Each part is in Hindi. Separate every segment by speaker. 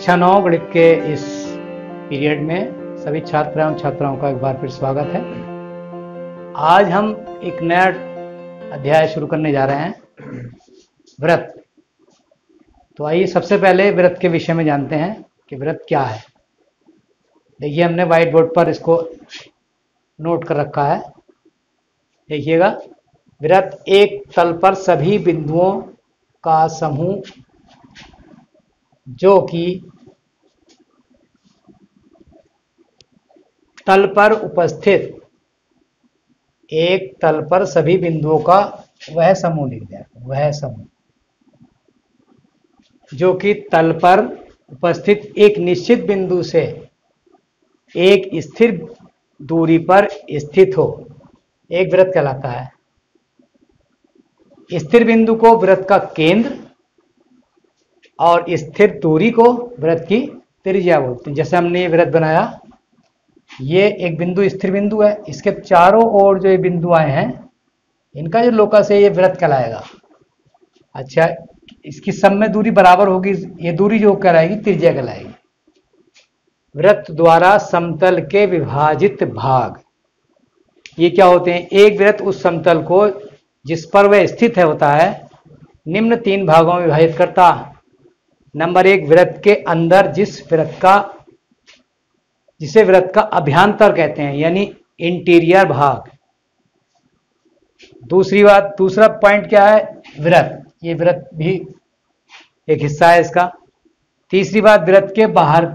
Speaker 1: कक्षा 9 गणित के इस पीरियड में सभी छात्र एवं छात्राओं का एक बार फिर स्वागत है। आज हम एक नया अध्याय शुरू करने जा रहे हैं, व्रत। तो आइए सबसे पहले व्रत के विषय में जानते हैं कि व्रत क्या है। देखिए, हमने व्हाइट बोर्ड पर इसको नोट कर रखा है। देखिएगा, व्रत एक तल पर सभी बिंदुओं का समूह जो कि तल पर उपस्थित एक तल पर सभी बिंदुओं का वह समूह लिख दिया, वह समूह जो कि तल पर उपस्थित एक निश्चित बिंदु से एक स्थिर दूरी पर स्थित हो, एक वृत्त कहलाता है। स्थिर बिंदु को वृत्त का केंद्र और स्थिर दूरी को वृत्त की त्रिज्या बोलते हैं। जैसे हमने ये वृत्त बनाया, ये एक बिंदु स्थिर बिंदु है, इसके चारों ओर जो ये बिंदु आए हैं इनका जो लोकस है ये वृत्त कहलाएगा। अच्छा, इसकी सब में दूरी बराबर होगी, ये दूरी जो कहलाएगी त्रिज्या कहलाएगी। वृत्त द्वारा समतल के विभाजित भाग, ये क्या होते हैं? एक वृत्त उस समतल को जिस पर वह स्थित है होता है निम्न 3 भागों में विभाजित करता। नंबर 1, वृत्त के अंदर जिसे वृत्त का अभ्यंतर कहते हैं, यानी इंटीरियर भाग। दूसरा पॉइंट क्या है? वृत्त, ये वृत्त भी एक हिस्सा है इसका। तीसरी बात, वृत्त के बाहर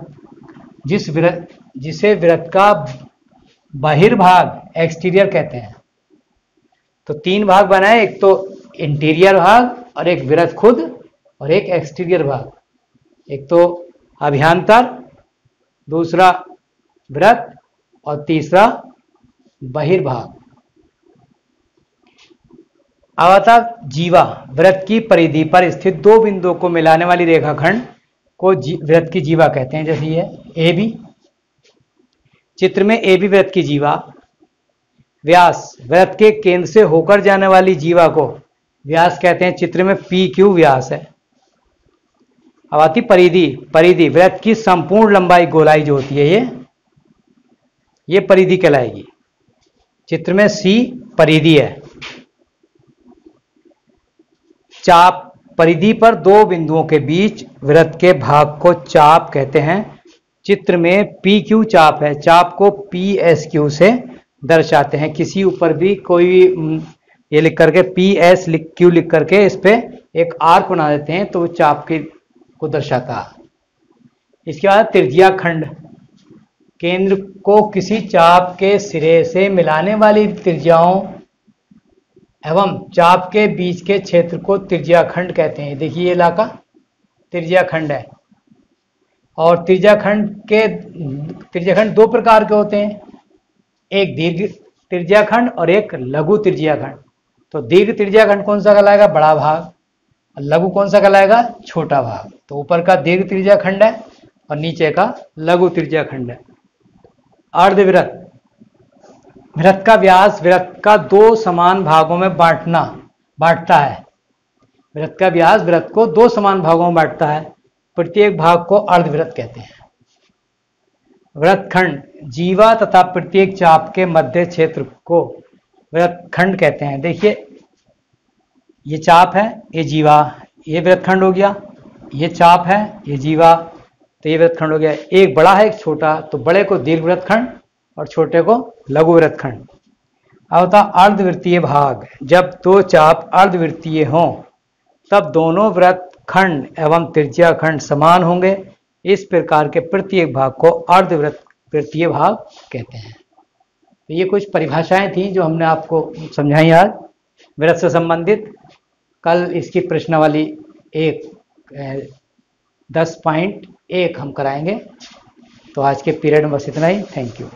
Speaker 1: जिसे वृत्त का बहिर्भाग एक्सटीरियर कहते हैं। तो 3 भाग बनाए, एक तो इंटीरियर भाग और एक वृत्त खुद और एक एक्सटीरियर भाग। एक तो अभ्यंतर, दूसरा वृत्त और तीसरा बहिर्भाग। अब आता जीवा, वृत्त की परिधि पर स्थित 2 बिंदुओं को मिलाने वाली रेखाखंड को वृत्त की जीवा कहते हैं। जैसे ये ए बी, चित्र में ए बी वृत्त की जीवा। व्यास, वृत्त के केंद्र से होकर जाने वाली जीवा को व्यास कहते हैं। चित्र में पी क्यू व्यास है। अब आती परिधि, वृत्त की संपूर्ण लंबाई गोलाई जो होती है ये परिधि कहलाएगी। चित्र में सी परिधि है। चाप, परिधि पर 2 बिंदुओं के बीच वृत्त के भाग को चाप कहते हैं। चित्र में पी क्यू चाप है। चाप को पी एस क्यू से दर्शाते हैं। किसी ऊपर भी कोई ये लिख करके पी एस क्यू लिख करके इस पे एक आर्क बना देते हैं तो वो चाप को दर्शाता है। इसके बाद त्रिज्या खंड, केंद्र को किसी चाप के सिरे से मिलाने वाली त्रिज्याओं एवं चाप के बीच के क्षेत्र को त्रिज्या खंड कहते हैं। देखिए, ये इलाका त्रिज्या खंड है। और त्रिज्या खंड 2 प्रकार के होते हैं, एक दीर्घ त्रिज्या खंड और एक लघु त्रिज्या खंड। तो दीर्घ त्रिज्या खंड कौन सा कहलाएगा? बड़ा भाग। और लघु कौन सा कहलाएगा? छोटा भाग। तो ऊपर का दीर्घ त्रिज्या खंड है और नीचे का लघु त्रिज्या खंड है। अर्धवृत्त, वृत्त का व्यास वृत्त का 2 समान भागों में बांटता है। वृत्त का व्यास वृत्त को 2 समान भागों में बांटता है। प्रत्येक भाग को अर्धवृत्त कहते हैं। वृत्तखंड, जीवा तथा प्रत्येक चाप के मध्य क्षेत्र को वृत्तखंड कहते हैं। देखिए, ये चाप है, ये जीवा, ये वृत्तखंड हो गया। ये चाप है, ये जीवा, तो ये वृत्तखंड हो गया। एक बड़ा है, एक छोटा, तो बड़े को दीर्घ वृत्तखंड और छोटे को लघु वृत्तखंड। अब होता अर्धवृत्तीय भाग, जब 2 चाप अर्धवृत्तीय हों तब दोनों वृत्तखंड एवं त्रिज्या खंड समान होंगे। इस प्रकार के प्रत्येक भाग को अर्धवृत्तीय भाग कहते हैं। तो ये कुछ परिभाषाएं थी जो हमने आपको समझाई आज वृत्त से संबंधित। कल इसकी प्रश्नावली 10.1 हम कराएंगे। तो आज के पीरियड में बस इतना ही। Thank you.